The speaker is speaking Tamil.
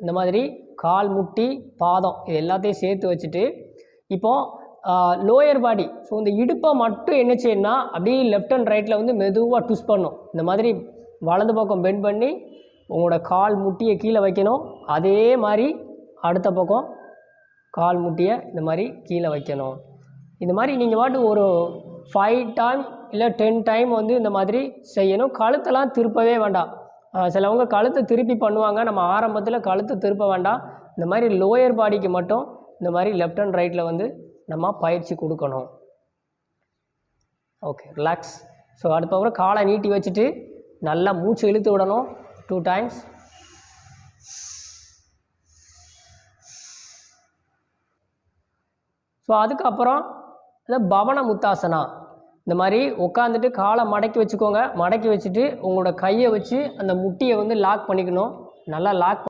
இந்த மாதிரி கால் முட்டி பாதம் இது எல்லாத்தையும் சேர்த்து வச்சுட்டு இப்போது லோயர் பாடி ஸோ இந்த இடுப்பை மட்டும் என்ன செய்யணும்னா அப்படியே லெஃப்ட் அண்ட் ரைட்டில் வந்து மெதுவாக ட்விஸ்ட் பண்ணணும். இந்த மாதிரி வலது பக்கம் பெண்ட் பண்ணி உங்களோட கால் முட்டியை கீழே வைக்கணும். அதே மாதிரி அடுத்த பக்கம் கால் முட்டியை இந்த மாதிரி கீழே வைக்கணும். இந்த மாதிரி நீங்கள் பாட்டு ஒரு 5 டைம் இல்லை 10 டைம் வந்து இந்த மாதிரி செய்யணும். கழுத்தெல்லாம் திருப்பவே வேண்டாம். சிலவங்க கழுத்தை திருப்பி பண்ணுவாங்க. நம்ம ஆரம்பத்தில் கழுத்தை திருப்ப வேண்டாம். இந்த மாதிரி லோயர் பாடிக்கு மட்டும் இந்த மாதிரி லெஃப்ட் அண்ட் ரைட்டில் வந்து நம்ம பயிற்சி கொடுக்கணும். Okay, relax. ஸோ அதுக்கப்புறம் காலை நீட்டி வச்சுட்டு நல்லா மூச்சு இழுத்து விடணும் 2 டைம்ஸ். ஸோ அதுக்கப்புறம் இந்த பவன முத்தாசனா இந்த மாதிரி உட்காந்துட்டு காலை மடக்கி வச்சுக்கோங்க. மடக்கி வச்சுட்டு உங்களோட கையை வச்சு அந்த முட்டியை வந்து லாக் பண்ணிக்கணும். நல்லா லாக்